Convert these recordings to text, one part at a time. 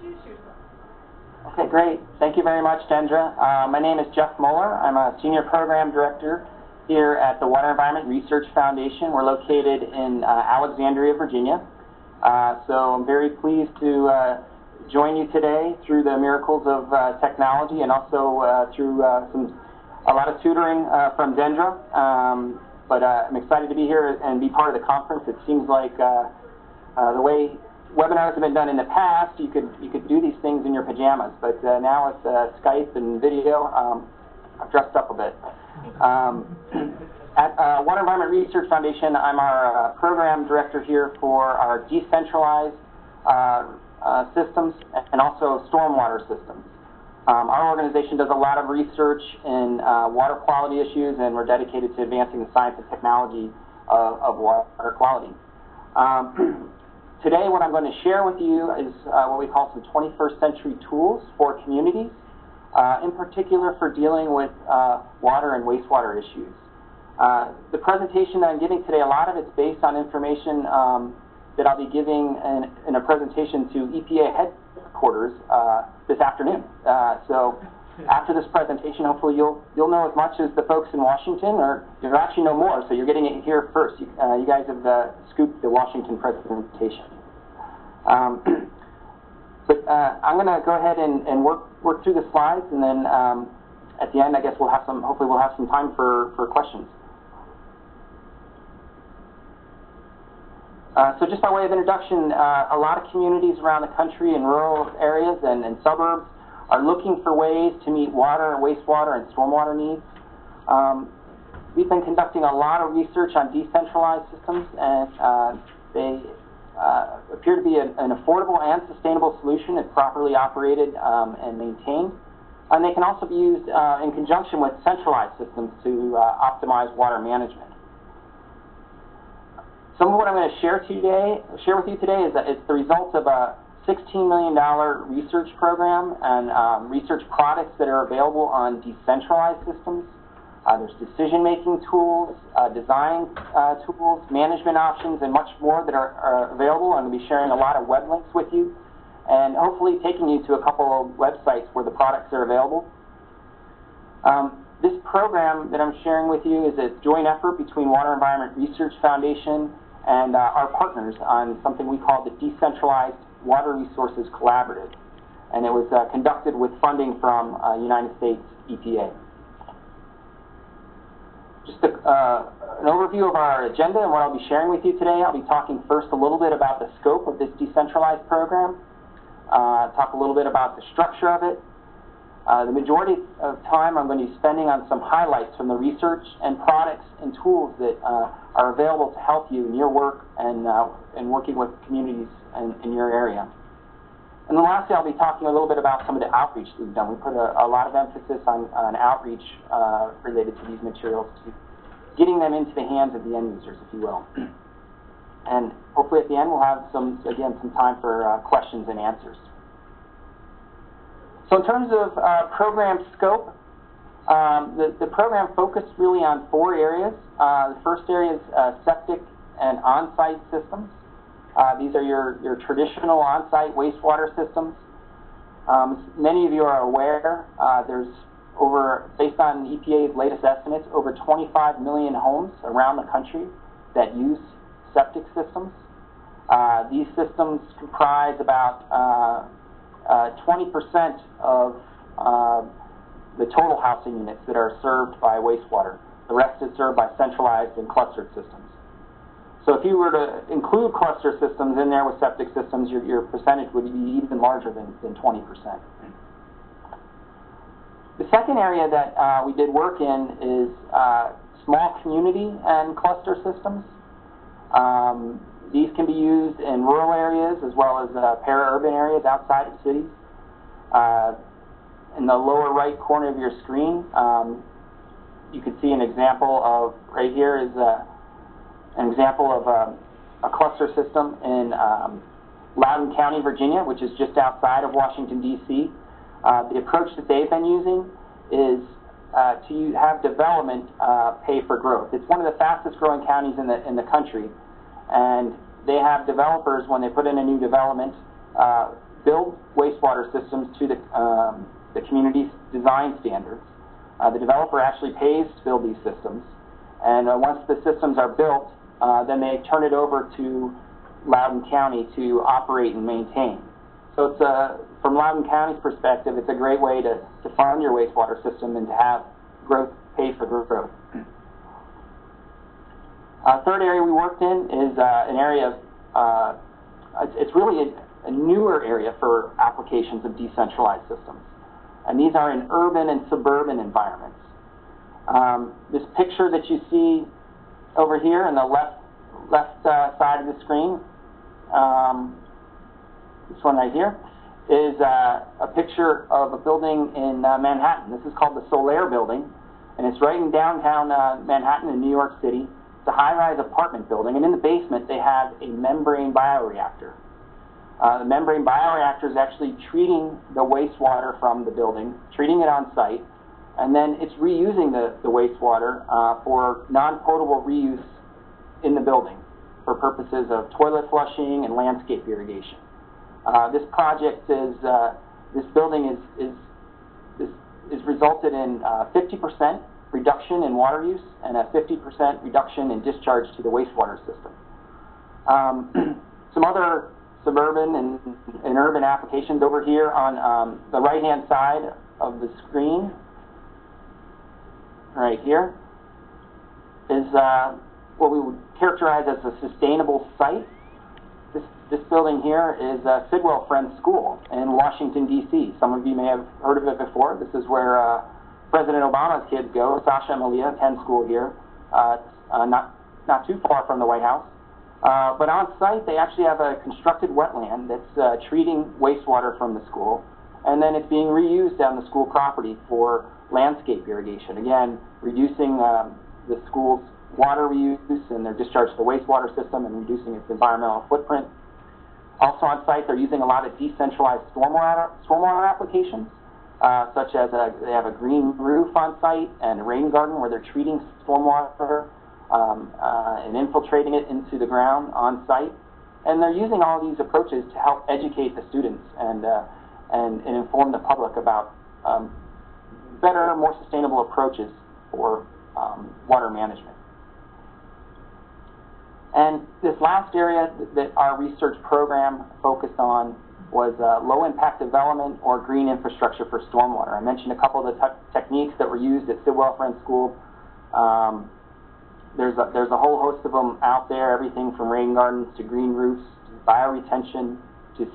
introduce yourself. Okay, great. Thank you very much, Dendra. My name is Jeff Moeller. I'm a Senior Program Director here at the Water Environment Research Foundation. We're located in Alexandria, Virginia. So I'm very pleased to join you today through the miracles of technology and also through a lot of tutoring from Dendra. But I'm excited to be here and be part of the conference. It seems like the way webinars have been done in the past, you could do these things in your pajamas, but now with Skype and video, I've dressed up a bit. At Water Environment Research Foundation, I'm our program director here for our decentralized systems and also stormwater systems. Our organization does a lot of research in water quality issues, and we're dedicated to advancing the science and technology of water quality. Today, what I'm going to share with you is what we call some 21st century tools for communities, in particular for dealing with water and wastewater issues. The presentation that I'm giving today, a lot of it's based on information that I'll be giving in a presentation to EPA headquarters this afternoon. So after this presentation, hopefully you'll know as much as the folks in Washington, or you'll actually know more, so you're getting it here first. You guys have scooped the Washington presentation. But I'm going to go ahead and work through the slides, and then at the end, I guess hopefully we'll have some time for questions. So just by way of introduction, a lot of communities around the country in rural areas and suburbs are looking for ways to meet water, wastewater, and stormwater needs. We've been conducting a lot of research on decentralized systems, and they appear to be an affordable and sustainable solution if properly operated and maintained. And they can also be used in conjunction with centralized systems to optimize water management. Some of what I'm going to share with you today is the results of a $16 million research program and research products that are available on decentralized systems. There's decision-making tools, design tools, management options, and much more that are available. I'm going to be sharing a lot of web links with you, and hopefully taking you to a couple of websites where the products are available. This program that I'm sharing with you is a joint effort between Water Environment Research Foundation and our partners on something we call the Decentralized Water Resources Collaborative. And it was conducted with funding from United States EPA. Just an overview of our agenda and what I'll be sharing with you today. I'll be talking first a little bit about the scope of this decentralized program, talk a little bit about the structure of it. The majority of time I'm going to be spending on some highlights from the research and products and tools that are available to help you in your work and working with communities in your area. And then lastly, I'll be talking a little bit about some of the outreach that we've done. We put a lot of emphasis on outreach related to these materials, to getting them into the hands of the end users, if you will. And hopefully at the end we'll have some time for questions and answers. So in terms of program scope, the program focused really on 4 areas. The first area is septic and on-site systems. These are your traditional on-site wastewater systems. Many of you are aware there's based on EPA's latest estimates, over 25 million homes around the country that use septic systems. These systems comprise about 20% of the total housing units that are served by wastewater. The rest is served by centralized and clustered systems. So if you were to include cluster systems in there with septic systems, your percentage would be even larger than 20%. The second area that we did work in is small community and cluster systems. These can be used in rural areas as well as para-urban areas outside of cities. In the lower right corner of your screen, you can see an example of, right here is an example of a cluster system in Loudoun County, Virginia, which is just outside of Washington, D.C. The approach that they've been using is to have development pay for growth. It's one of the fastest growing counties in the country, and they have developers, when they put in a new development, build wastewater systems to the community's design standards. The developer actually pays to build these systems, and once the systems are built, then they turn it over to Loudoun County to operate and maintain. So it's from Loudoun County's perspective, it's a great way to fund your wastewater system and to have growth pay for growth. Third area we worked in is an area of, it's really a newer area for applications of decentralized systems. And these are in urban and suburban environments. This picture that you see over here in the left side of the screen, this one right here, is a picture of a building in Manhattan. This is called the Solaire Building, and it's right in downtown Manhattan in New York City. It's a high-rise apartment building, and in the basement they have a membrane bioreactor. The membrane bioreactor is actually treating the wastewater from the building, treating it on site, and then it's reusing the wastewater for non-potable reuse in the building for purposes of toilet flushing and landscape irrigation. This project this building is resulted in 50% reduction in water use and a 50% reduction in discharge to the wastewater system. Some other suburban and urban applications over here on the right-hand side of the screen, right here, is what we would characterize as a sustainable site. This building here is Sidwell Friends School in Washington, D.C. Some of you may have heard of it before. This is where President Obama's kids go. Sasha and Malia attend school here. It's not too far from the White House. But on site, they actually have a constructed wetland that's treating wastewater from the school, and then it's being reused on the school property for landscape irrigation. Again, reducing the school's water reuse and their discharge to the wastewater system and reducing its environmental footprint. Also on site, they're using a lot of decentralized stormwater applications, such as they have a green roof on site and a rain garden where they're treating stormwater and infiltrating it into the ground on site. And they're using all these approaches to help educate the students and inform the public about better, more sustainable approaches for water management. And this last area that our research program focused on was low-impact development or green infrastructure for stormwater. I mentioned a couple of the techniques that were used at Sidwell Friends School. There's a whole host of them out there, everything from rain gardens to green roofs, to bioretention, to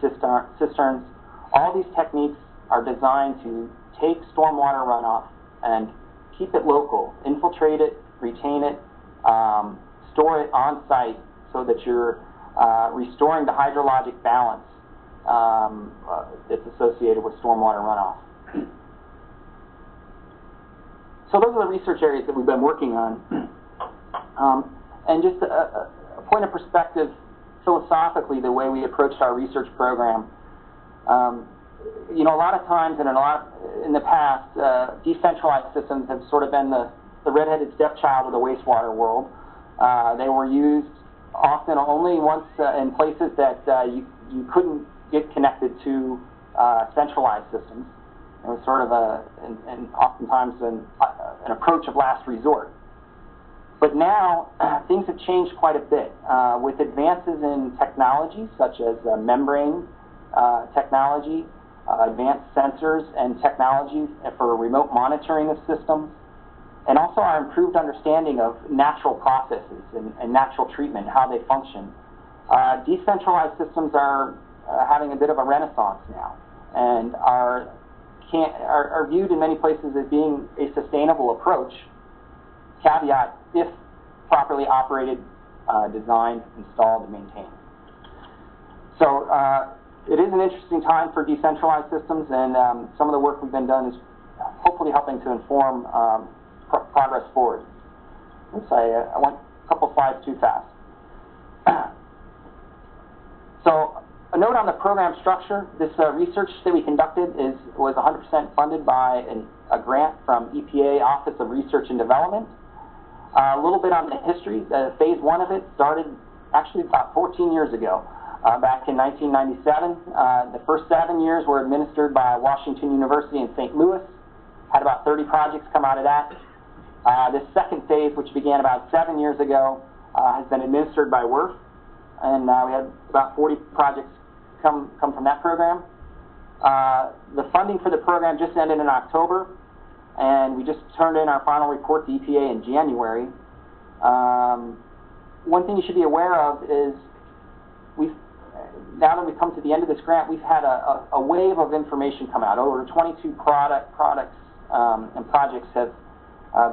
cisterns. All these techniques are designed to take stormwater runoff and keep it local, infiltrate it, retain it, store it on site so that you're restoring the hydrologic balance that's associated with stormwater runoff. So those are the research areas that we've been working on. And just a point of perspective, philosophically, the way we approached our research program, a lot of times and in the past, decentralized systems have sort of been the redheaded stepchild of the wastewater world. They were used often only once in places that you couldn't get connected to centralized systems. It was sort of and oftentimes an approach of last resort. But now things have changed quite a bit with advances in technology such as membrane technology, advanced sensors and technology for remote monitoring of systems, and also our improved understanding of natural processes and natural treatment, how they function. Decentralized systems are having a bit of a renaissance now, and are viewed in many places as being a sustainable approach, caveat, if properly operated, designed, installed, and maintained. So it is an interesting time for decentralized systems, and some of the work we've been done is hopefully helping to inform progress forward. Oops, I went a couple slides too fast. So a note on the program structure. This research that we conducted was 100% funded by a grant from EPA Office of Research and Development. A little bit on the history. Phase one of it started actually about 14 years ago. back in 1997. The first 7 years were administered by Washington University in St. Louis. Had about 30 projects come out of that. This second phase, which began about 7 years ago, has been administered by WRF, and we had about 40 projects come from that program. The funding for the program just ended in October, and we just turned in our final report to EPA in January. One thing you should be aware of is now that we've come to the end of this grant, we've had a wave of information come out. Over 22 products and projects have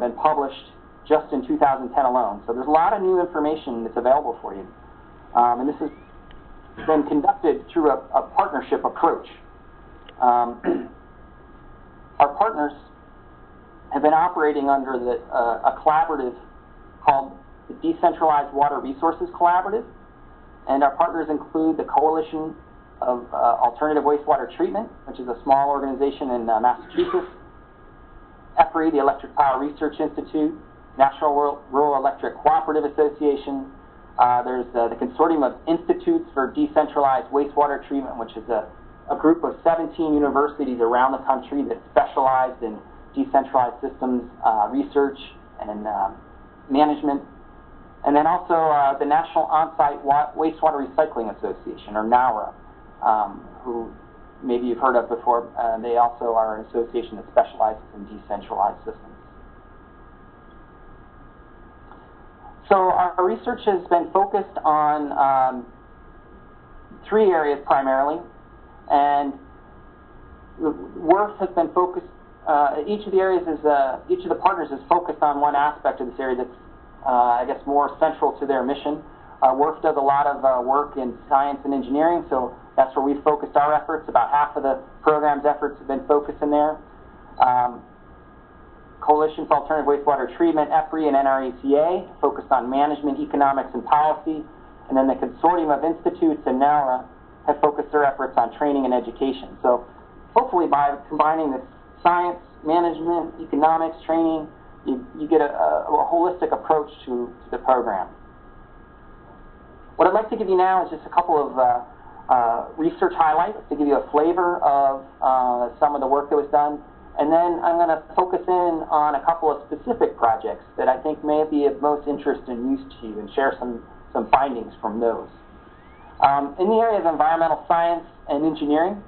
been published just in 2010 alone. So there's a lot of new information that's available for you. And this has been conducted through a partnership approach. Our partners have been operating under a collaborative called the Decentralized Water Resources Collaborative, and our partners include the Coalition of Alternative Wastewater Treatment, which is a small organization in Massachusetts, EPRI, the Electric Power Research Institute, National Rural Electric Cooperative Association. There's the Consortium of Institutes for Decentralized Wastewater Treatment, which is a group of 17 universities around the country that specialize in decentralized systems research and management. And then also the National On-Site Wastewater Recycling Association, or NAWRA, who maybe you've heard of before. They also are an association that specializes in decentralized systems. So our research has been focused on 3 areas primarily, and WRF has been focused. Each of the areas is each of the partners is focused on one aspect of this area that's I guess more central to their mission. WRF does a lot of work in science and engineering, so that's where we've focused our efforts. About half of the program's efforts have been focused in there. Coalition for Alternative Wastewater Treatment, EPRI, and NRECA focused on management, economics, and policy. And then the Consortium of Institutes and NAWRA have focused their efforts on training and education. So hopefully by combining this science, management, economics, training, you get a holistic approach to the program. What I'd like to give you now is just a couple of research highlights to give you a flavor of some of the work that was done. And then I'm going to focus in on a couple of specific projects that I think may be of most interest and use to you, and share some findings from those. In the area of environmental science and engineering,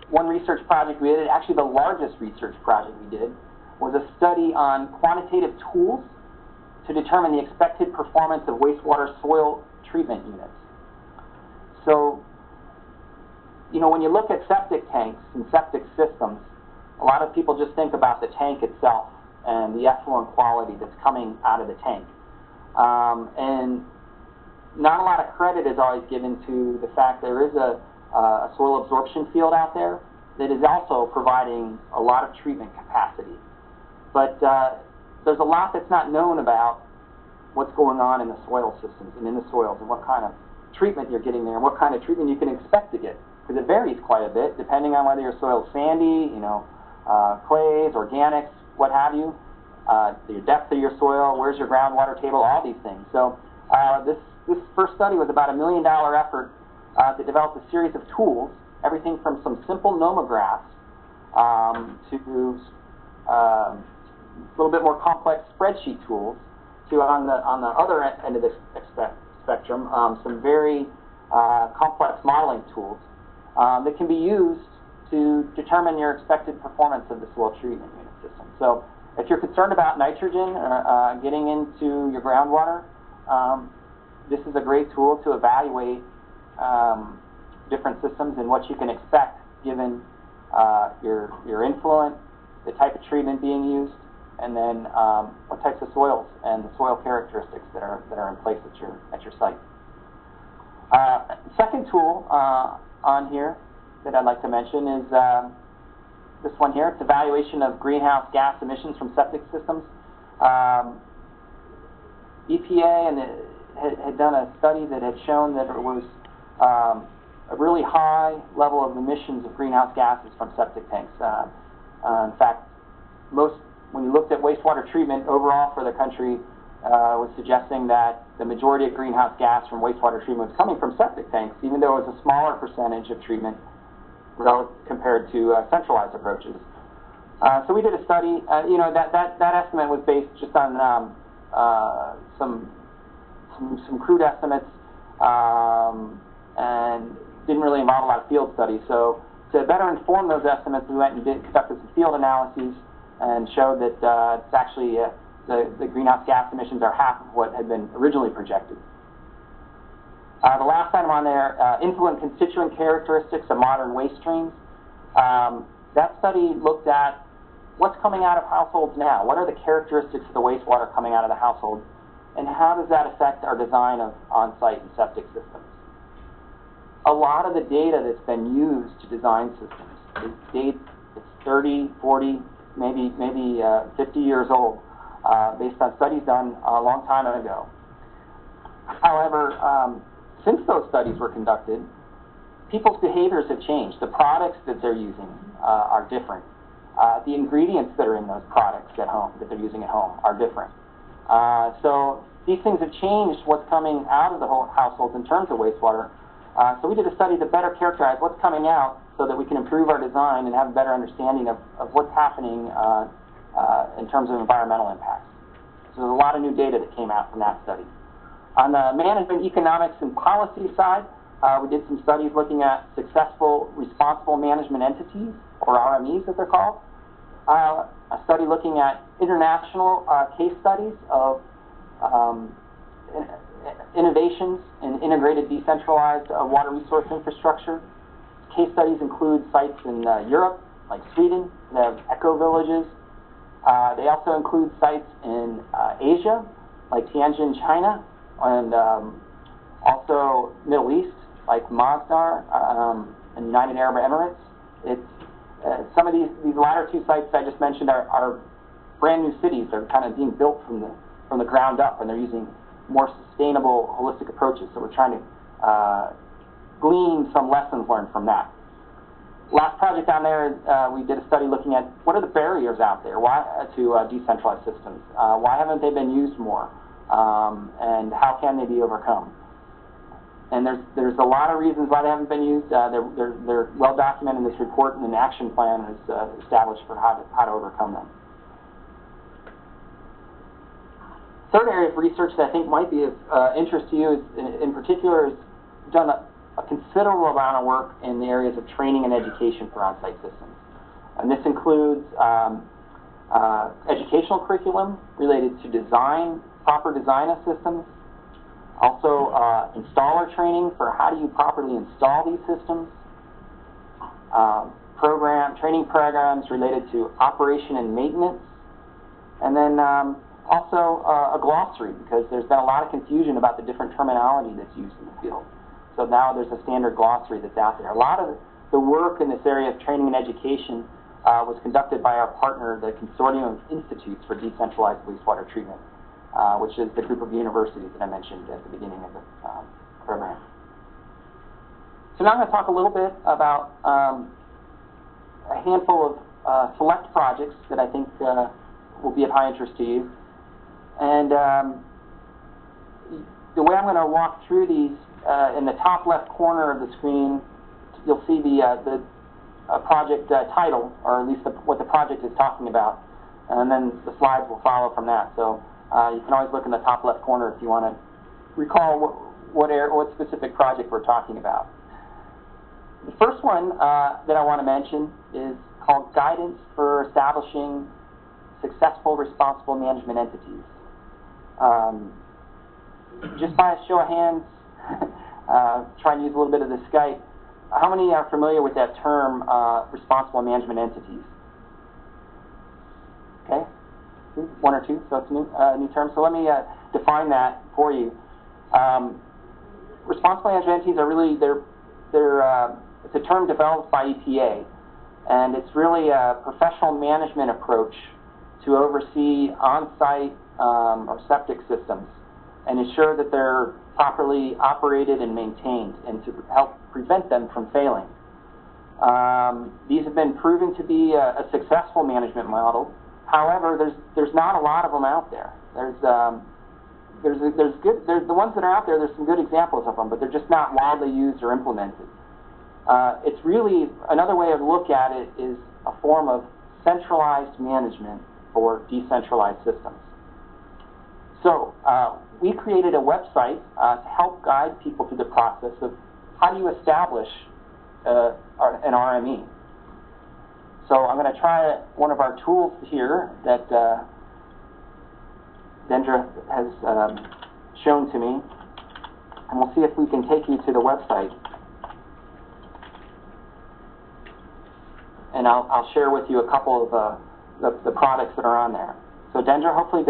one research project we did, actually the largest research project we did, was a study on quantitative tools to determine the expected performance of wastewater soil treatment units. So, when you look at septic tanks and septic systems, a lot of people just think about the tank itself and the effluent quality that's coming out of the tank. And not a lot of credit is always given to the fact there is a soil absorption field out there that is also providing a lot of treatment capacity. But there's a lot that's not known about what's going on in the soil systems and in the soils, and what kind of treatment you're getting there, and what kind of treatment you can expect to get. Because it varies quite a bit depending on whether your soil is sandy, clays, organics, what have you, the depth of your soil, where's your groundwater table, all these things. So this first study was about $1 million effort to develop a series of tools, everything from some simple nomographs to a little bit more complex spreadsheet tools, to on the other end of the spectrum, some very complex modeling tools that can be used to determine your expected performance of the soil treatment unit system. So if you're concerned about nitrogen getting into your groundwater, this is a great tool to evaluate different systems and what you can expect given your influent, the type of treatment being used, and then what types of soils and the soil characteristics that are in place at your site. Second tool on here that I'd like to mention is this one here. It's evaluation of greenhouse gas emissions from septic systems. EPA had done a study that had shown that it was a really high level of emissions of greenhouse gases from septic tanks. In fact, when you looked at wastewater treatment overall for the country, was suggesting that the majority of greenhouse gas from wastewater treatment was coming from septic tanks, even though it was a smaller percentage of treatment compared to centralized approaches. So we did a study. That estimate was based just on some crude estimates and didn't really involve a lot of field studies. So to better inform those estimates, we went and conducted some field analyses and showed that it's actually the greenhouse gas emissions are half of what had been originally projected. The last item on there, influent constituent characteristics of modern waste streams. That study looked at what's coming out of households now. What are the characteristics of the wastewater coming out of the household, and how does that affect our design of on-site and septic systems? A lot of the data that's been used to design systems it's 30, 40, maybe 50 years old, based on studies done a long time ago. However, since those studies were conducted, people's behaviors have changed. The products that they're using are different. The ingredients that are in those products at home, that they're using at home, are different. So these things have changed what's coming out of the whole households in terms of wastewater. So we did a study to better characterize what's coming out so that we can improve our design and have a better understanding of what's happening in terms of environmental impacts. So there's a lot of new data that came out from that study. On the management, economics, and policy side, we did some studies looking at successful responsible management entities, or RMEs as they're called. A study looking at international case studies of innovations in integrated decentralized water resource infrastructure. Case studies include sites in Europe, like Sweden, that have eco-villages. They also include sites in Asia, like Tianjin, China, and also Middle East, like Masdar and United Arab Emirates. Some of these latter two sites I just mentioned are brand new cities. They're kind of being built from the ground up, and they're using more sustainable, holistic approaches. So we're trying to glean some lessons learned from that. Last project down there, we did a study looking at what are the barriers out there to decentralized systems. Why haven't they been used more? And how can they be overcome? And there's a lot of reasons why they haven't been used. They're well documented in this report, and an action plan is established for how to overcome them. Third area of research that I think might be of interest to you is, in particular, is done a considerable amount of work in the areas of training and education for on-site systems. And this includes educational curriculum related to proper design of systems, also installer training for how do you properly install these systems, training programs related to operation and maintenance, and then also a glossary, because there's been a lot of confusion about the different terminology that's used in the field. So now there's a standard glossary that's out there. A lot of the work in this area of training and education was conducted by our partner, the Consortium of Institutes for Decentralized Wastewater Treatment, which is the group of universities that I mentioned at the beginning of the program. So now I'm going to talk a little bit about a handful of select projects that I think will be of high interest to you. And the way I'm going to walk through these, in the top left corner of the screen, you'll see the project title, or at least what the project is talking about. And then the slides will follow from that. So you can always look in the top left corner if you want to recall what specific project we're talking about. The first one that I want to mention is called Guidance for Establishing Successful Responsible Management Entities. Just by a show of hands, try and use a little bit of the Skype, how many are familiar with that term, responsible management entities? Okay, one or two, so it's a new term. So let me define that for you. Responsible management entities are really, it's a term developed by EPA, and it's really a professional management approach to oversee on-site or septic systems and ensure that they're properly operated and maintained, and to help prevent them from failing. These have been proven to be a successful management model. However, there's not a lot of them out there. There's there's the ones that are out there. There's some good examples of them, but they're just not widely used or implemented. It's really another way to look at it is a form of centralized management for decentralized systems. So we created a website to help guide people through the process of how do you establish an RME. So I'm going to try one of our tools here that Dendra has shown to me, and we'll see if we can take you to the website. And I'll share with you a couple of the products that are on there. So Dendra, hopefully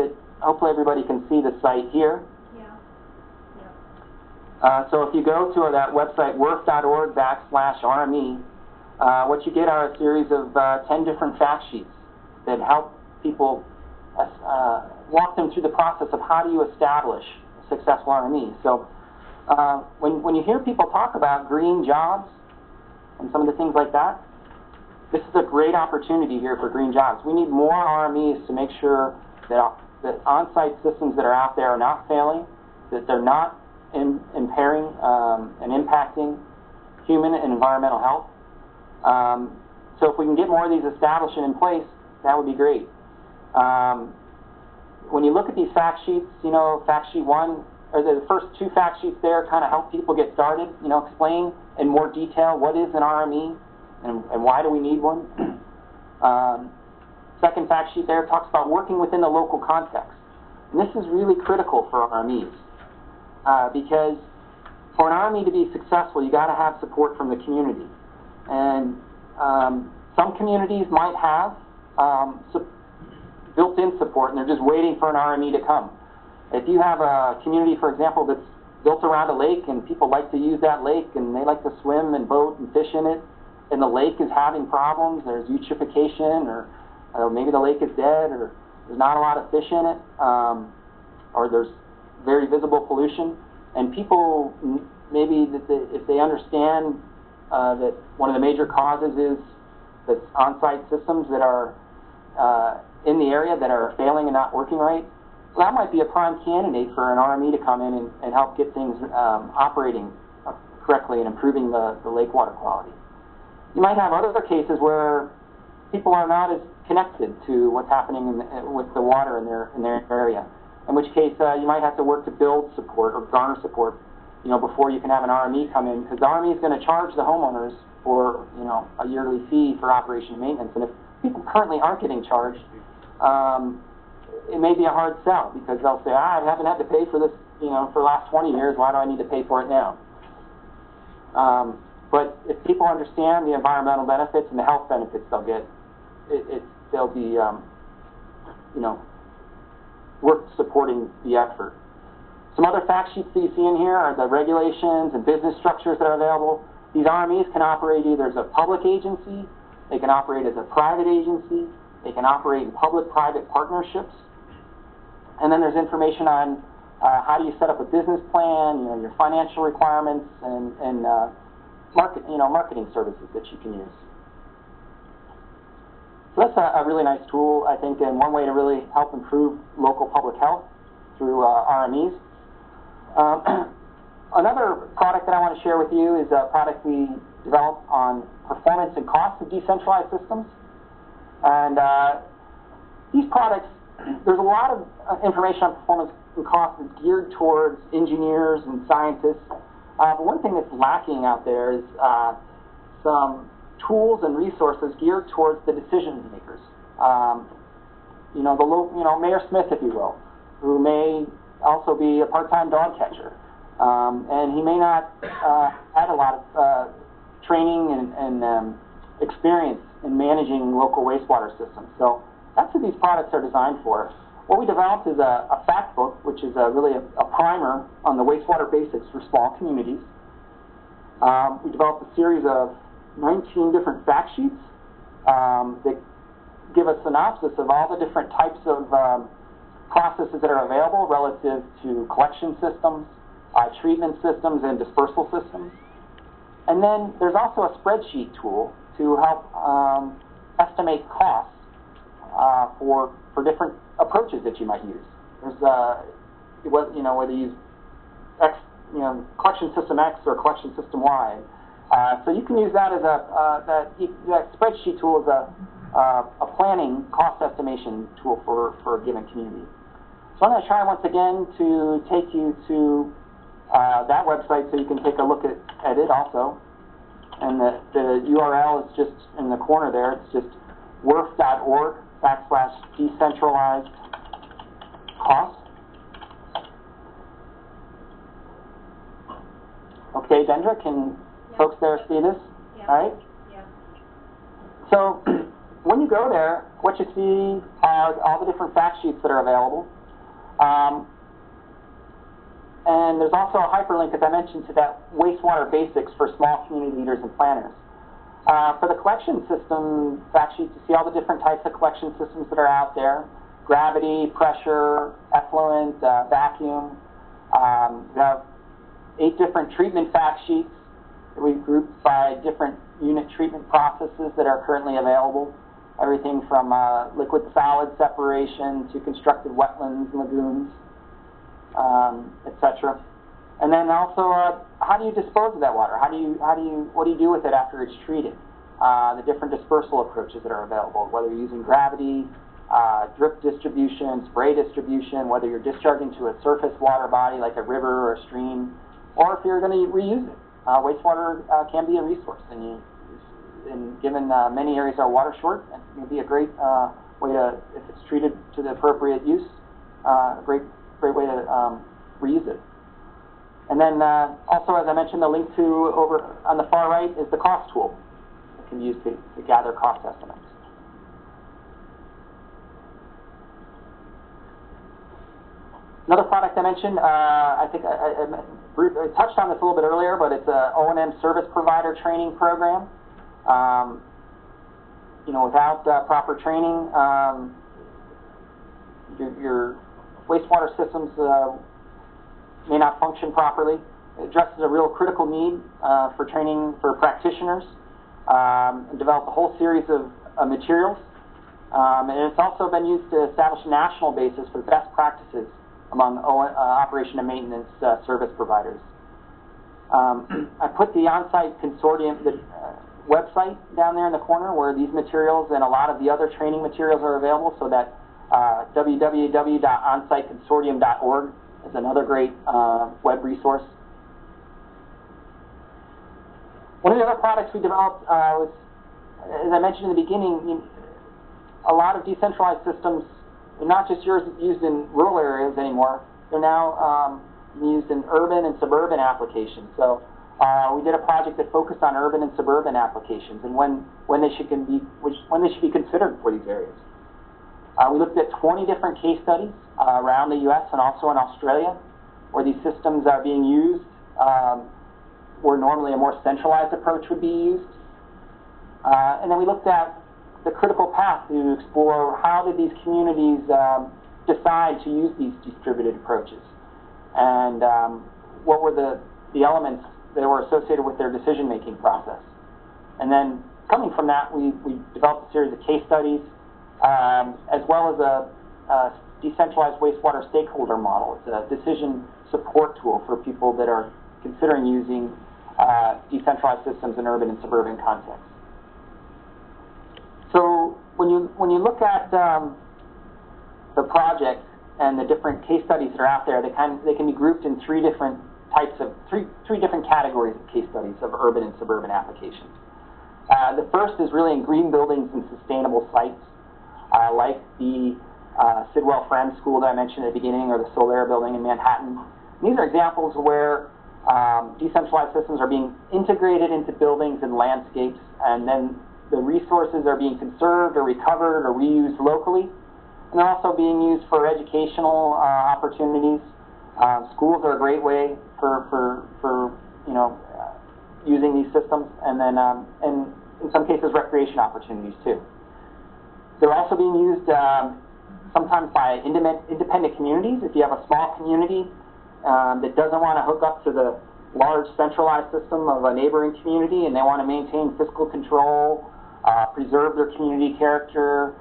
everybody can see the site here. Yeah. So if you go to that website, worf.org/RME, what you get are a series of 10 different fact sheets that help people walk them through the process of how do you establish a successful RME. So when you hear people talk about green jobs and some of the things like that, this is a great opportunity here for green jobs. We need more RMEs to make sure that on-site systems that are out there are not failing, that they're not impairing and impacting human and environmental health. So if we can get more of these established and in place, that would be great. When you look at these fact sheets, fact sheet 1, or the first 2 fact sheets there kind of help people get started, explain in more detail what is an RME and why do we need one. Second fact sheet there talks about working within the local context. And this is really critical for RMEs because for an RME to be successful, you got to have support from the community. And some communities might have built-in support, and they're just waiting for an RME to come. If you have a community, for example, that's built around a lake, and people like to use that lake, and they like to swim and boat and fish in it, and the lake is having problems, there's eutrophication, or maybe the lake is dead, or there's not a lot of fish in it, or there's very visible pollution, and people maybe if they understand that one of the major causes is the on-site systems that are in the area that are failing and not working right, well, that might be a prime candidate for an RME to come in and help get things operating correctly and improving the lake water quality. You might have other cases where people are not as connected to what's happening with the water in their area, in which case you might have to work to build support or garner support before you can have an RME come in, because the RME is going to charge the homeowners for a yearly fee for operation and maintenance. And if people currently aren't getting charged, it may be a hard sell, because they'll say, I haven't had to pay for this for the last 20 years, why do I need to pay for it now? But if people understand the environmental benefits and the health benefits they'll get, they'll be worth supporting the effort. Some other fact sheets that you see in here are the regulations and business structures that are available. These RMEs can operate either as a public agency, they can operate as a private agency, they can operate in public-private partnerships. And then there's information on how do you set up a business plan, your financial requirements, and marketing services that you can use. So that's a really nice tool, I think, and one way to really help improve local public health through RMEs. Another product that I want to share with you is a product we developed on performance and cost of decentralized systems. And these products, there's a lot of information on performance and cost that's geared towards engineers and scientists. But one thing that's lacking out there is some tools and resources geared towards the decision makers. Mayor Smith, if you will, who may also be a part-time dog catcher. And he may not had a lot of training and experience in managing local wastewater systems. So that's what these products are designed for. What we developed is a fact book, which is really a primer on the wastewater basics for small communities. We developed a series of 19 different fact sheets that give a synopsis of all the different types of processes that are available relative to collection systems, treatment systems, and dispersal systems. And then there's also a spreadsheet tool to help estimate costs for different approaches that you might use. There's whether you use X, collection system X or collection system Y. So you can use that as that spreadsheet tool as a planning cost estimation tool for a given community. So I'm going to try once again to take you to that website so you can take a look at it also. And the URL is just in the corner there. It's just WRF.org/decentralized cost. Okay, Dendra, can folks there see this? Yeah. All right? Yeah. So when you go there, what you see are all the different fact sheets that are available. And there's also a hyperlink, as I mentioned, to that wastewater basics for small community leaders and planners. For the collection system fact sheets, you see all the different types of collection systems that are out there: gravity, pressure, effluent, vacuum. We have 8 different treatment fact sheets that we've grouped by different unit treatment processes that are currently available. Everything from liquid-solid separation to constructed wetlands, lagoons, etc. And then also, how do you dispose of that water? What do you do with it after it's treated? The different dispersal approaches that are available, whether you're using gravity, drip distribution, spray distribution, whether you're discharging to a surface water body like a river or a stream, or if you're going to reuse it. Wastewater can be a resource, and given many areas are water short, it can be a great way to, if it's treated to the appropriate use, a great way to reuse it. And then also, as I mentioned, the link to over on the far right is the cost tool that can be used to gather cost estimates. Another product I mentioned, I think I touched on this a little bit earlier, but it's a O&M service provider training program. Without proper training, your wastewater systems may not function properly. It addresses a real critical need for training for practitioners, and developed a whole series of materials. And it's also been used to establish a national basis for best practices among operation and maintenance service providers. I put the on-site consortium, the website down there in the corner where these materials and a lot of the other training materials are available, so that www.onsiteconsortium.org is another great web resource. One of the other products we developed was, as I mentioned in the beginning, a lot of decentralized systems are not just used in rural areas anymore. They're now used in urban and suburban applications. So we did a project that focused on urban and suburban applications and when they should be considered for these areas. We looked at 20 different case studies around the U.S. and also in Australia where these systems are being used, where normally a more centralized approach would be used. And then we looked at the critical path to explore how did these communities decide to use these distributed approaches, and what were the elements that were associated with their decision-making process. And then coming from that, we developed a series of case studies, as well as a decentralized wastewater stakeholder model. It's a decision support tool for people that are considering using decentralized systems in urban and suburban contexts. So when you look at the project and the different case studies that are out there, they can be grouped in three different categories of case studies of urban and suburban applications. The first is really in green buildings and sustainable sites, like the Sidwell Friends School that I mentioned at the beginning, or the Solaire building in Manhattan. And these are examples where decentralized systems are being integrated into buildings and landscapes, and then the resources are being conserved or recovered or reused locally. And they're also being used for educational opportunities. Schools are a great way for using these systems, and then and in some cases recreation opportunities too. They're also being used sometimes by independent communities. If you have a small community that doesn't want to hook up to the large centralized system of a neighboring community, and they want to maintain fiscal control, preserve their community character,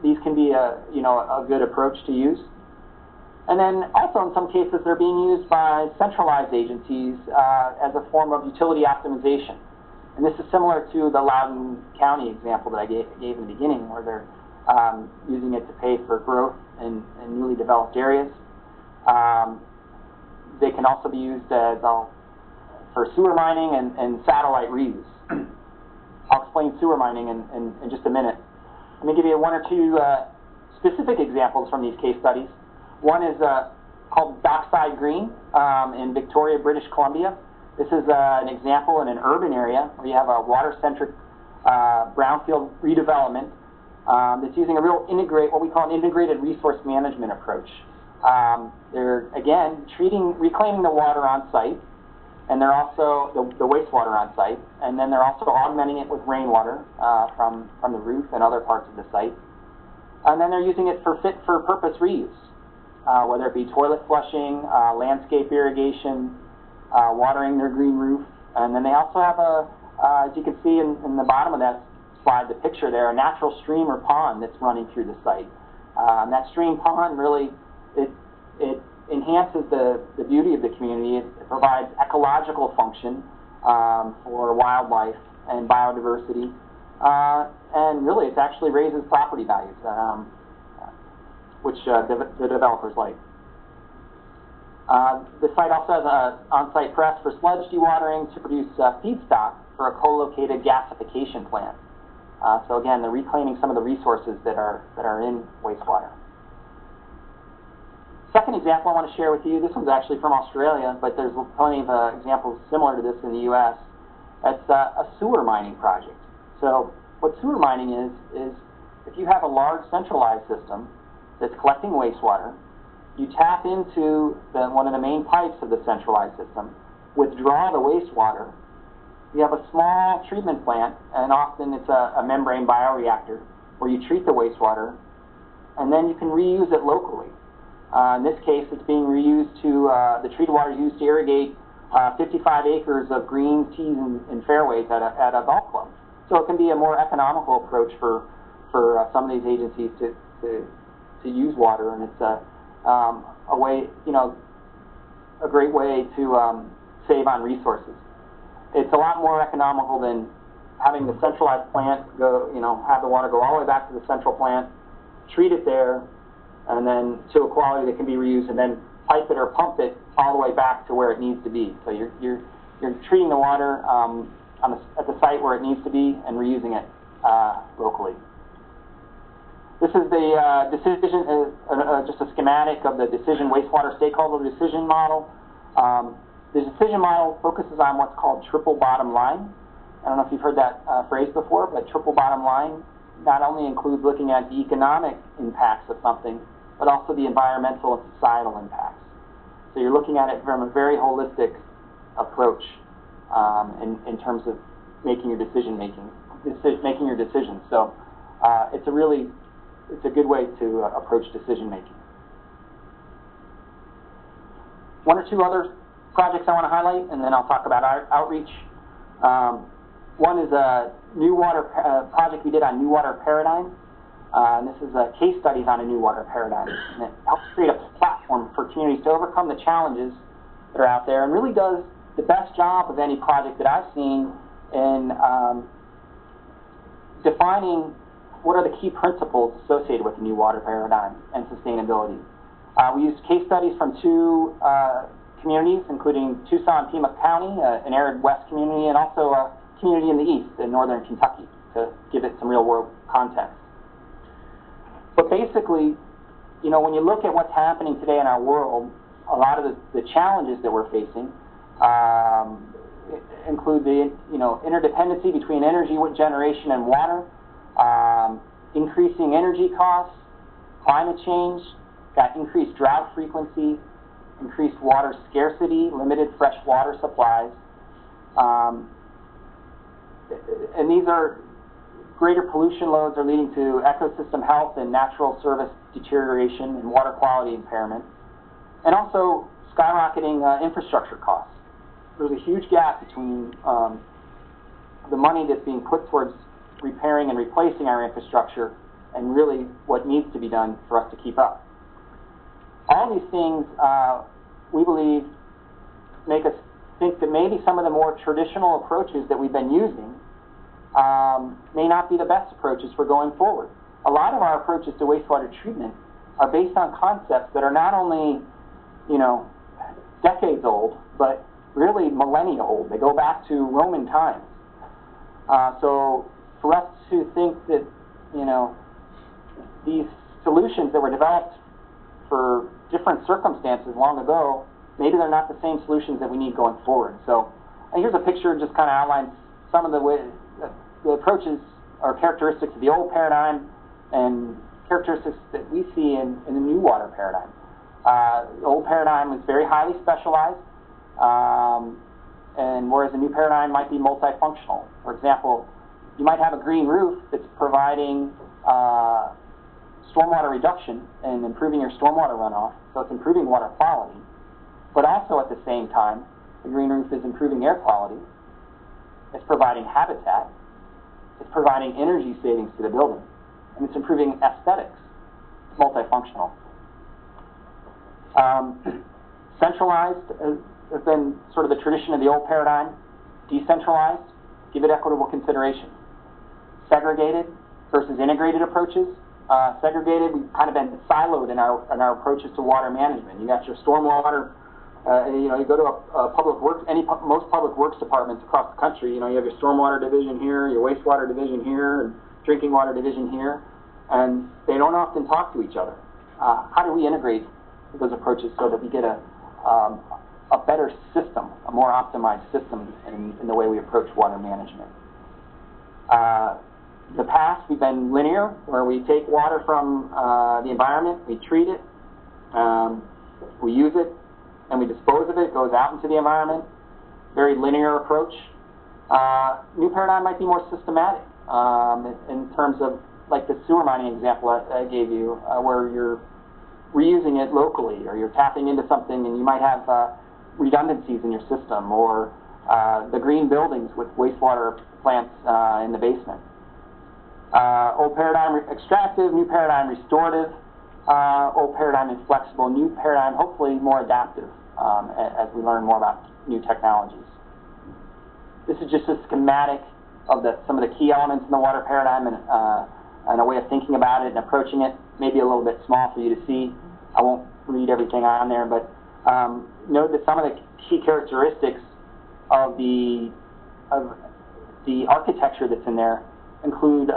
these can be a good approach to use. And then also in some cases they're being used by centralized agencies as a form of utility optimization. And this is similar to the Loudoun County example that I gave in the beginning, where they're using it to pay for growth in newly developed areas. They can also be used as for sewer mining and satellite reuse. I'll explain sewer mining in just a minute. Let me give you one or two specific examples from these case studies. One is called Dockside Green in Victoria, British Columbia. This is an example in an urban area where you have a water-centric brownfield redevelopment that's using a real what we call an integrated resource management approach. They're, again, reclaiming the water on site, and they're also the wastewater on site, and then they're also augmenting it with rainwater from the roof and other parts of the site. And then they're using it for fit-for-purpose reuse, whether it be toilet flushing, landscape irrigation, watering their green roof. And then they also have as you can see in the bottom of that slide, the picture there, a natural stream or pond that's running through the site. And that stream pond really, it enhances the beauty of the community. It provides ecological function for wildlife and biodiversity. And really, it actually raises property values, which the developers like. The site also has an on-site press for sludge dewatering to produce feedstock for a co-located gasification plant. So again, they're reclaiming some of the resources that are in wastewater. Second example I want to share with you, this one's actually from Australia, but there's plenty of examples similar to this in the U.S. It's a sewer mining project. So what sewer mining is if you have a large centralized system that's collecting wastewater, you tap into one of the main pipes of the centralized system, withdraw the wastewater, you have a small treatment plant, and often it's a membrane bioreactor where you treat the wastewater, and then you can reuse it locally. In this case, it's being reused the treated water is used to irrigate 55 acres of green tees and fairways at a golf club. So it can be a more economical approach for some of these agencies to use water, and it's a way, a great way to save on resources. It's a lot more economical than having the centralized plant have the water go all the way back to the central plant, treat it there, and then to a quality that can be reused, and then pipe it or pump it all the way back to where it needs to be. So you're treating the water at the site where it needs to be and reusing it locally. This is the decision, just a schematic of the decision wastewater stakeholder decision model. The decision model focuses on what's called triple bottom line. I don't know if you've heard that phrase before, but triple bottom line not only includes looking at the economic impacts of something, but also the environmental and societal impacts. So you're looking at it from a very holistic approach in terms of making your decisions. So it's a good way to approach decision making. One or two other projects I want to highlight, and then I'll talk about outreach. One is a new water project we did on new water paradigm. And this is case studies on a new water paradigm. And it helps create a platform for communities to overcome the challenges that are out there, and really does the best job of any project that I've seen in defining what are the key principles associated with the new water paradigm and sustainability. We used case studies from two communities, including Tucson, Pima County, an arid west community, and also a community in the east, in northern Kentucky, to give it some real-world context. But basically, when you look at what's happening today in our world, a lot of the challenges that we're facing include the interdependency between energy generation and water, increasing energy costs, climate change, got increased drought frequency, increased water scarcity, limited fresh water supplies, and these are greater pollution loads are leading to ecosystem health and natural service deterioration and water quality impairment, and also skyrocketing infrastructure costs. There's a huge gap between the money that's being put towards repairing and replacing our infrastructure and really what needs to be done for us to keep up. All these things, we believe, make us think that maybe some of the more traditional approaches that we've been using may not be the best approaches for going forward. A lot of our approaches to wastewater treatment are based on concepts that are not only, decades old, but really millennia old. They go back to Roman times. So for us to think that, these solutions that were developed for different circumstances long ago, maybe they're not the same solutions that we need going forward. So here's a picture just kind of outlines some of the approaches or characteristics of the old paradigm and characteristics that we see in the new water paradigm. The old paradigm was very highly specialized, and whereas the new paradigm might be multifunctional. For example, you might have a green roof that's providing stormwater reduction and improving your stormwater runoff, so it's improving water quality, but also at the same time, the green roof is improving air quality, it's providing habitat, it's providing energy savings to the building, and it's improving aesthetics. It's multifunctional. Centralized has been sort of the tradition of the old paradigm. Decentralized, give it equitable consideration. Segregated versus integrated approaches. Segregated, we've kind of been siloed in our approaches to water management. You got your stormwater. You go to a public works, most public works departments across the country. You have your stormwater division here, your wastewater division here, and drinking water division here, and they don't often talk to each other. How do we integrate those approaches so that we get a better system, a more optimized system in the way we approach water management? In the past, we've been linear, where we take water from the environment, we treat it, we use it, and we dispose of it. It goes out into the environment. Very linear approach. New paradigm might be more systematic in terms of, like the sewer mining example I gave you, where you're reusing it locally, or you're tapping into something and you might have redundancies in your system, or the green buildings with wastewater plants in the basement. Old paradigm extractive, new paradigm restorative, old paradigm inflexible, new paradigm hopefully more adaptive as we learn more about new technologies. This is just a schematic of some of the key elements in the water paradigm and a way of thinking about it and approaching it. Maybe a little bit small for you to see. I won't read everything on there, but note that some of the key characteristics of the architecture that's in there include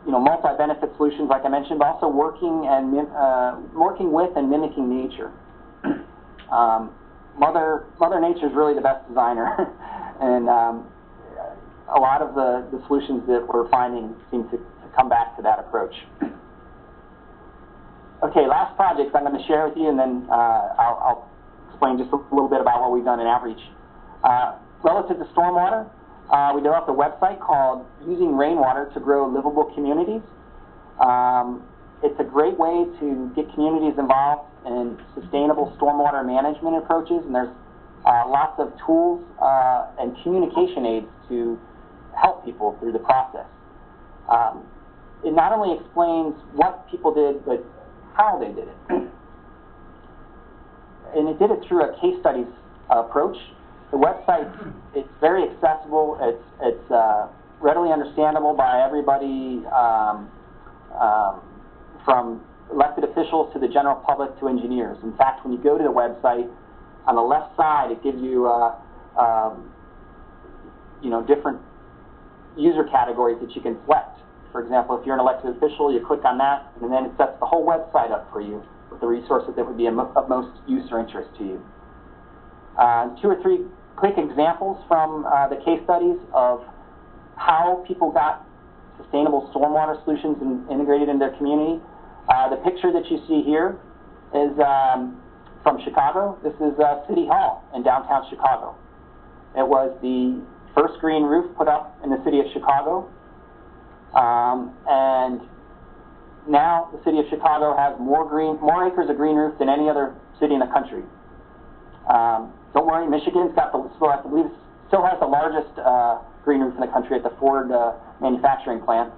multi-benefit solutions, like I mentioned, but also working with and mimicking nature. Mother Nature is really the best designer, and a lot of the solutions that we're finding seem to come back to that approach. Okay, last project I'm going to share with you, and then I'll explain just a little bit about what we've done in outreach. Relative to stormwater, we developed a website called Using Rainwater to Grow Livable Communities. It's a great way to get communities involved in sustainable stormwater management approaches, and there's lots of tools and communication aids to help people through the process. It not only explains what people did, but how they did it. And it did it through a case studies approach. The website, it's very accessible, it's readily understandable by everybody, from elected officials to the general public to engineers. In fact, when you go to the website, on the left side it gives you different user categories that you can select. For example, if you're an elected official, you click on that, and then it sets the whole website up for you with the resources that would be of most use or interest to you. 2 or 3 quick examples from the case studies of how people got sustainable stormwater solutions integrated in their community. The picture that you see here is from Chicago. This is City Hall in downtown Chicago. It was the first green roof put up in the city of Chicago. And now the city of Chicago has more acres of green roof than any other city in the country. Don't worry, Michigan's got I believe still has the largest green roof in the country at the Ford manufacturing plant.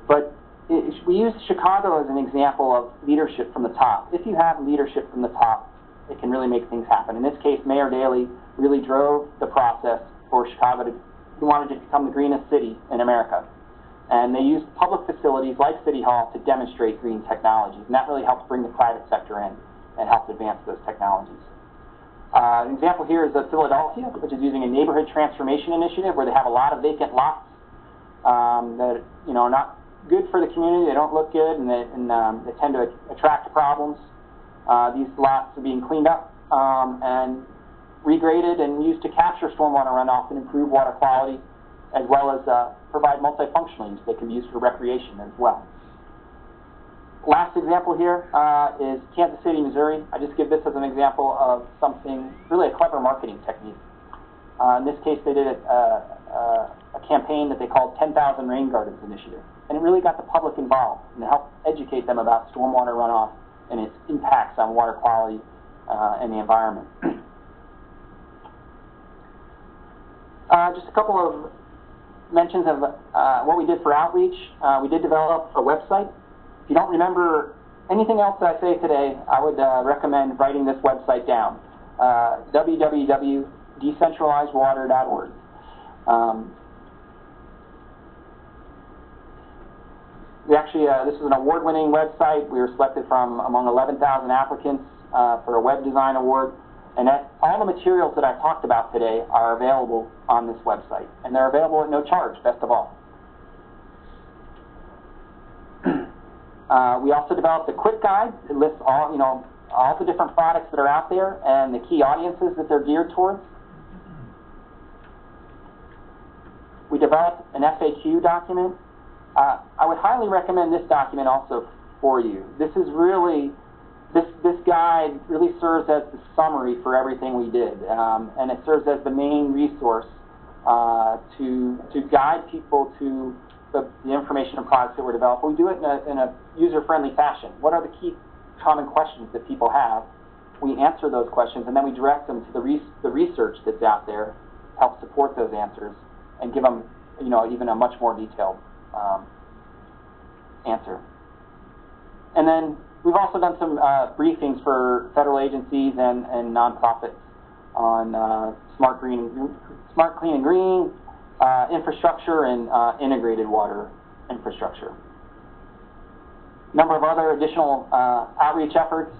But we use Chicago as an example of leadership from the top. If you have leadership from the top, it can really make things happen. In this case, Mayor Daley really drove the process for Chicago to, he wanted to become the greenest city in America. And they used public facilities like City Hall to demonstrate green technologies. And that really helped bring the private sector in and helped advance those technologies. An example here is Philadelphia, which is using a neighborhood transformation initiative where they have a lot of vacant lots that are not good for the community. They don't look good, and they tend to attract problems. These lots are being cleaned up and regraded and used to capture stormwater runoff and improve water quality, as well as provide multifunctional use. They can be used for recreation as well. Last example here is Kansas City, Missouri. I just give this as an example of something, really a clever marketing technique. In this case, they did a campaign that they called 10,000 Rain Gardens Initiative. And it really got the public involved and helped educate them about stormwater runoff and its impacts on water quality and the environment. Just a couple of mentions of what we did for outreach. We did develop a website. If you don't remember anything else that I say today, I would recommend writing this website down, www.decentralizedwater.org. This is an award-winning website. We were selected from among 11,000 applicants for a web design award. And all the materials that I've talked about today are available on this website. And they're available at no charge, best of all. We also developed a quick guide. It lists all the different products that are out there and the key audiences that they're geared towards. We developed an FAQ document. I would highly recommend this document also for you. This is really, this guide really serves as the summary for everything we did, and it serves as the main resource to guide people to the information and products that were developed. We do it in a user-friendly fashion. What are the key common questions that people have? We answer those questions, and then we direct them to the research that's out there, help support those answers, and give them, even a much more detailed answer. And then we've also done some briefings for federal agencies and nonprofits on smart, clean, and green infrastructure and integrated water infrastructure. A number of other additional outreach efforts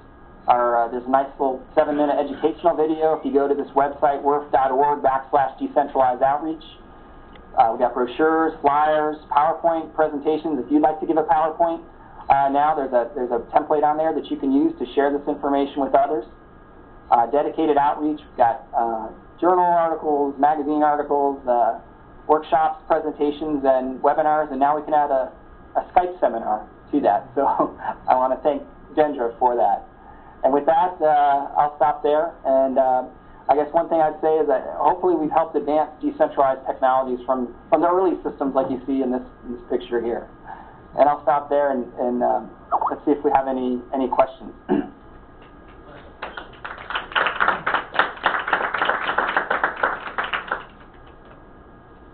are, there's a nice little 7-minute educational video. If you go to this website, WRF.org/decentralized-outreach. We've got brochures, flyers, PowerPoint presentations. If you'd like to give a PowerPoint, now there's a template on there that you can use to share this information with others. Dedicated outreach. We've got journal articles, magazine articles, workshops, presentations, and webinars, and now we can add a Skype seminar to that. So I want to thank Gendra for that. And with that, I'll stop there. And I guess one thing I'd say is that hopefully we've helped advance decentralized technologies from the early systems like you see in this picture here. And I'll stop there and let's see if we have any questions.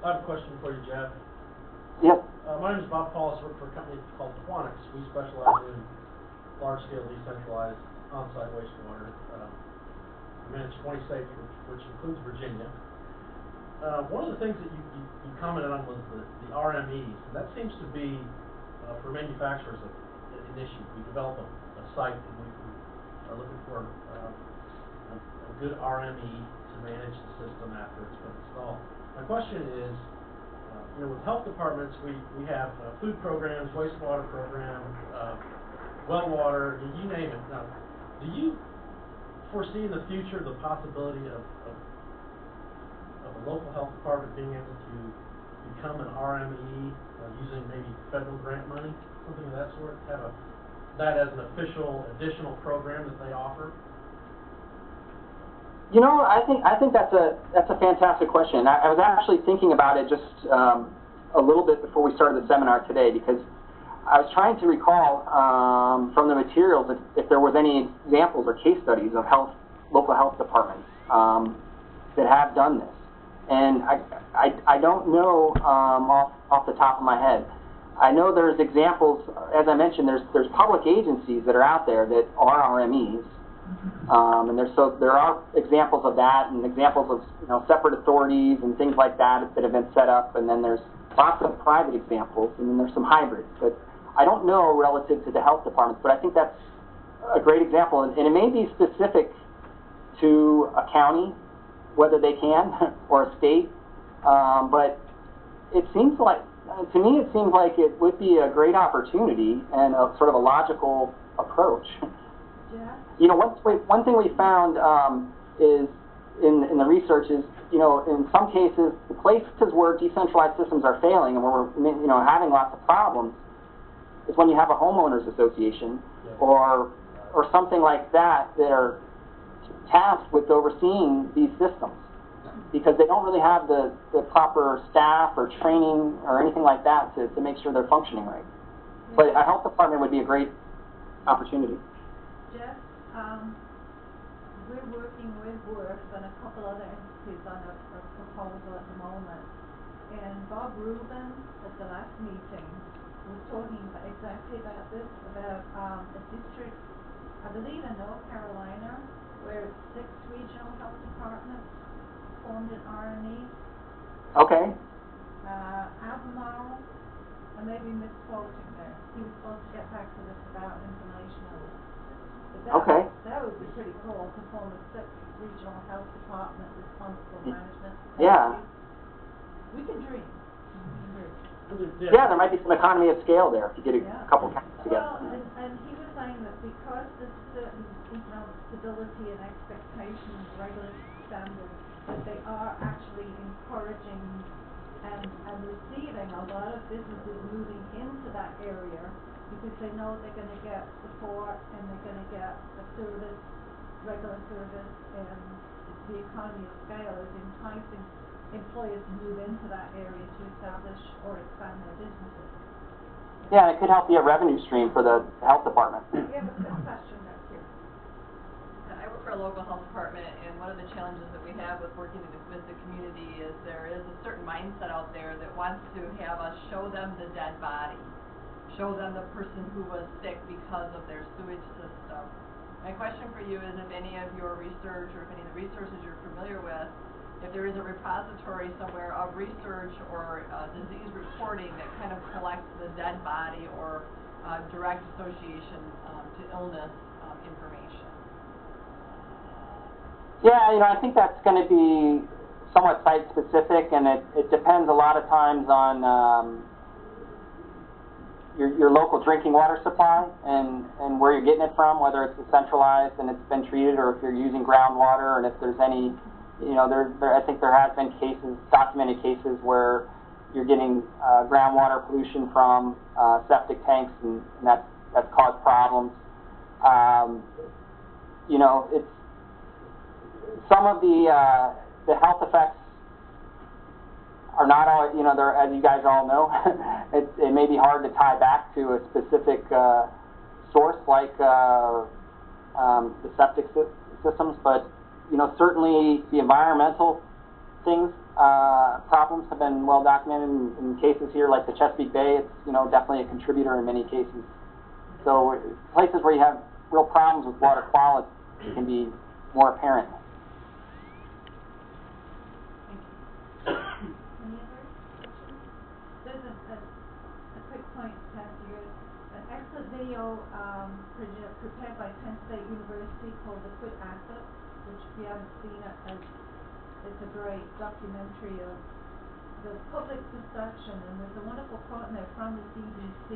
I have a question for you, Jeff. Yes. My name is Bob Paulus. I work for a company called Quanix. We specialize in large-scale decentralized on-site wastewater. We manage 20 states, which includes Virginia. One of the things that you commented on was the RMEs, and that seems to be, for manufacturers, an issue. We develop a site, and we are looking for a good RME to manage the system after it's been installed. My question is, with health departments, we have food programs, wastewater programs, well water, you name it. Now, do you foresee in the future the possibility of a local health department being able to become an RME using maybe federal grant money, something of that sort, have that as an official additional program that they offer? I think that's a fantastic question. I was actually thinking about it just a little bit before we started the seminar today, because I was trying to recall from the materials if there was any examples or case studies of local health departments that have done this. And I don't know off the top of my head. I know there's examples, as I mentioned, there's public agencies that are out there that are RMEs, and there are examples of that, and examples of separate authorities and things like that that have been set up, and then there's lots of private examples, and then there's some hybrids. But I don't know relative to the health departments, but I think that's a great example, and it may be specific to a county, whether they can, or a state, but it seems like, to me, it seems like it would be a great opportunity and a sort of a logical approach. Yeah. One thing we found is in the research is, in some cases, the places where decentralized systems are failing and where we're, having lots of problems is when you have a homeowners association or something like that are tasked with overseeing these systems, because they don't really have the proper staff or training or anything like that to make sure they're functioning right. But a health department would be a great opportunity. Jeff, we're working with WRF and a couple other entities on a proposal at the moment. And Bob Rubin at the last meeting was talking exactly about this, about a district, I believe in North Carolina, where 6 regional health departments formed an RME. Okay. Albemarle, I may be misquoting there. He was supposed to get back to this about information on it. But that would be pretty cool to form a 6 regional health department responsible management. Yeah. We can dream. Yeah, there might be some economy of scale there if you get a couple counties together. Well, and he was saying that because there's certain economic stability and expectations, regulatory standards, that they are actually encouraging and receiving a lot of businesses moving into that area because they know they're going to get support and they're going to get a service, regular service, and the economy of scale is enticing employers to move into that area to establish or expand their businesses. Yeah, it could help be a revenue stream for the health department. We have a good question back here. I work for a local health department, and one of the challenges that we have with working with the community is there is a certain mindset out there that wants to have us show them the dead body, show them the person who was sick because of their sewage system. My question for you is if any of your research or if any of the resources you're familiar with, if there is a repository somewhere of research or disease reporting that kind of collects the dead body or direct association to illness information. Yeah, I think that's going to be somewhat site-specific, and it depends a lot of times on your local drinking water supply and where you're getting it from, whether it's centralized and it's been treated, or if you're using groundwater, and if there's any, I think there has been documented cases where you're getting groundwater pollution from septic tanks, and that's caused problems. It's some of the health effects are not all, they're, as you guys all know, it may be hard to tie back to a specific source like the septic systems, but certainly the environmental things, problems have been well documented in cases here, like the Chesapeake Bay. It's definitely a contributor in many cases. So places where you have real problems with water quality can be more apparent. Any other questions? There's a quick point to pass you. An excellent video prepared by Penn State University called The Quit Asset, which if you haven't seen it, it's a great documentary of the public perception, and there's a wonderful quote in there from the CDC.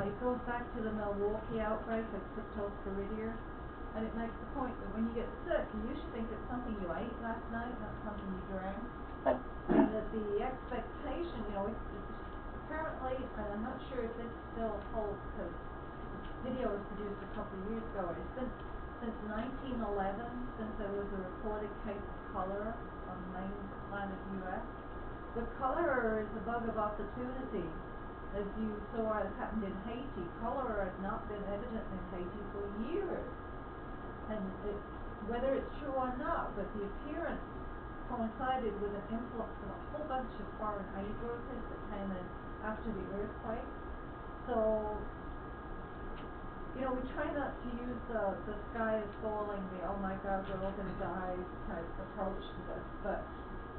It goes back to the Milwaukee outbreak of cryptosporidium, and it makes the point that when you get sick, you should think it's something you ate last night, not something you drank. And that the expectation, it's apparently, and I'm not sure if this still holds because the video was produced a couple of years ago, it's been since 1911 since there was a reported case of cholera on the mainland of the U.S. But cholera is a bug of opportunity. As you saw, it happened in Haiti. Cholera has not been evident in Haiti for years. And whether it's true or not, but the appearance coincided with an influx of a whole bunch of foreign aid workers that came in after the earthquake. So, you know, we try not to use the sky is falling, the oh my God, we're all gonna die type approach to this, but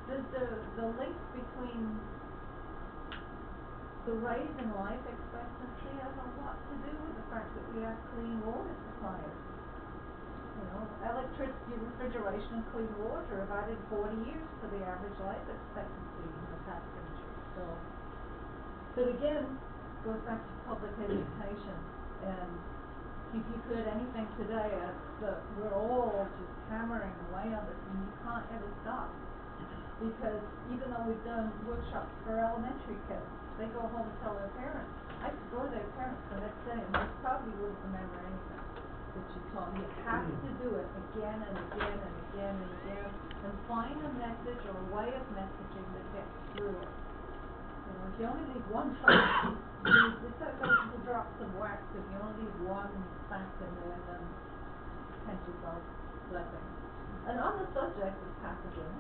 the link between the rise in life expectancy has a lot to do with the fact that we have clean water supplies. You know, electricity, refrigeration, and clean water have added 40 years to the average life expectancy in the past century. So, but again, goes back to public education. And if you've heard anything today, it's that we're all just hammering away on this, and you can't ever stop. Because even though we've done workshops for elementary kids, they go home and tell their parents. I could go to their parents the next day, and they probably wouldn't remember anything that you taught. You have to do it again and again and again and again, and find a message or a way of messaging that gets through it. You know, if you only leave one trace, it's like those drops of wax. If you only leave one fact in there, then count yourself blessing. And on the subject of pathogens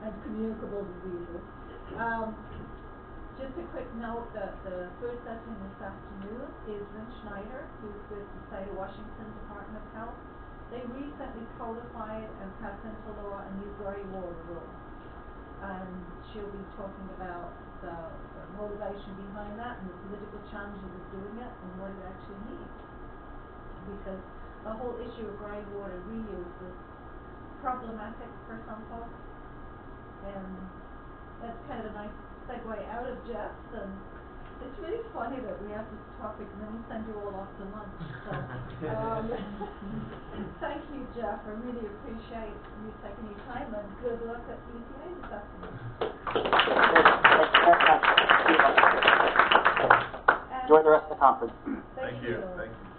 and communicable diseases, just a quick note that the first session this afternoon is Lynn Schneider, who's with the State of Washington Department of Health. They recently codified and passed into law a new gray water rule. And she'll be talking about the motivation behind that and the political challenges of doing it and what it actually means. Because the whole issue of gray water reuse is problematic for some folks. And that's kind of a nice segue out of Jeff's, and it's really funny that we have this topic and then we send you all off to lunch. So, thank you, Jeff. I really appreciate you taking your time, and good luck at UTA this afternoon. Enjoy the rest of the conference. Thank you. Thank you.